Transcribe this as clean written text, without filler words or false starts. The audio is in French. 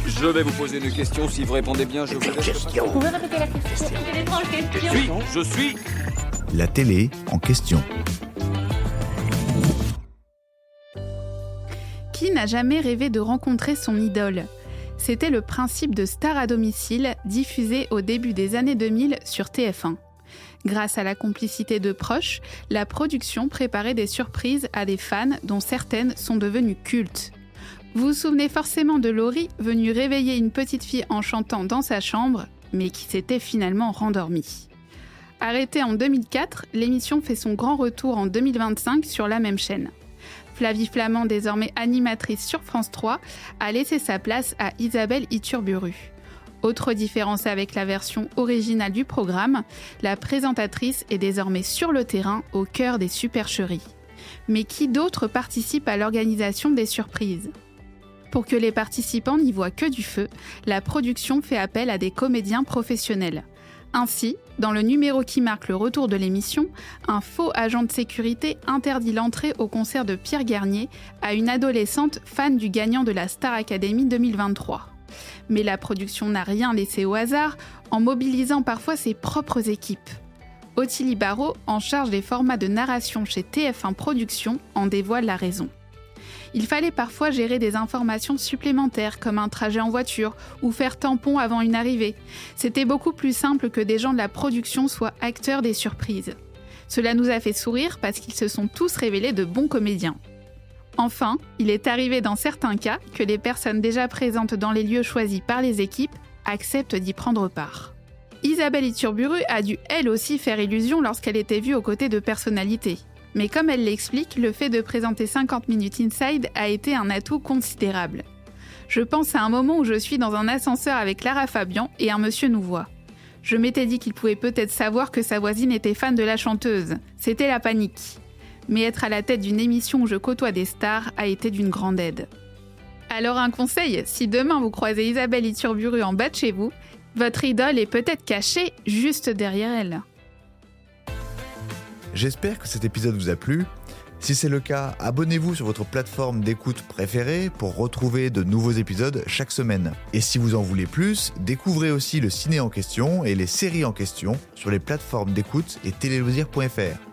Je vais vous poser une question. Si vous répondez bien, je vous laisse. Vous pouvez répéter la question? Quelle étrange question. Je suis. La télé en question. Qui n'a jamais rêvé de rencontrer son idole ? C'était le principe de Star à domicile, diffusé au début des années 2000 sur TF1. Grâce à la complicité de proches, la production préparait des surprises à des fans dont certaines sont devenues cultes. Vous vous souvenez forcément de Laurie, venue réveiller une petite fille en chantant dans sa chambre, mais qui s'était finalement rendormie. Arrêtée en 2004, l'émission fait son grand retour en 2025 sur la même chaîne. Flavie Flament, désormais animatrice sur France 3, a laissé sa place à Isabelle Iturburu. Autre différence avec la version originale du programme, la présentatrice est désormais sur le terrain, au cœur des supercheries. Mais qui d'autre participe à l'organisation des surprises ? Pour que les participants n'y voient que du feu, la production fait appel à des comédiens professionnels. Ainsi, dans le numéro qui marque le retour de l'émission, un faux agent de sécurité interdit l'entrée au concert de Pierre Garnier à une adolescente fan du gagnant de la Star Academy 2023. Mais la production n'a rien laissé au hasard, en mobilisant parfois ses propres équipes. Ottilie Barrault, en charge des formats de narration chez TF1 Productions, en dévoile la raison. Il fallait parfois gérer des informations supplémentaires comme un trajet en voiture ou faire tampon avant une arrivée. C'était beaucoup plus simple que des gens de la production soient acteurs des surprises. Cela nous a fait sourire parce qu'ils se sont tous révélés de bons comédiens. Enfin, il est arrivé dans certains cas que les personnes déjà présentes dans les lieux choisis par les équipes acceptent d'y prendre part. Isabelle Iturburu a dû elle aussi faire illusion lorsqu'elle était vue aux côtés de personnalités. Mais comme elle l'explique, le fait de présenter 50 minutes inside a été un atout considérable. Je pense à un moment où je suis dans un ascenseur avec Lara Fabian et un monsieur nous voit. Je m'étais dit qu'il pouvait peut-être savoir que sa voisine était fan de la chanteuse. C'était la panique. Mais être à la tête d'une émission où je côtoie des stars a été d'une grande aide. Alors un conseil, si demain vous croisez Isabelle Iturburu en bas de chez vous, votre idole est peut-être cachée juste derrière elle. J'espère que cet épisode vous a plu. Si c'est le cas, abonnez-vous sur votre plateforme d'écoute préférée pour retrouver de nouveaux épisodes chaque semaine. Et si vous en voulez plus, découvrez aussi le ciné en question et les séries en question sur les plateformes d'écoute et téléloisirs.fr.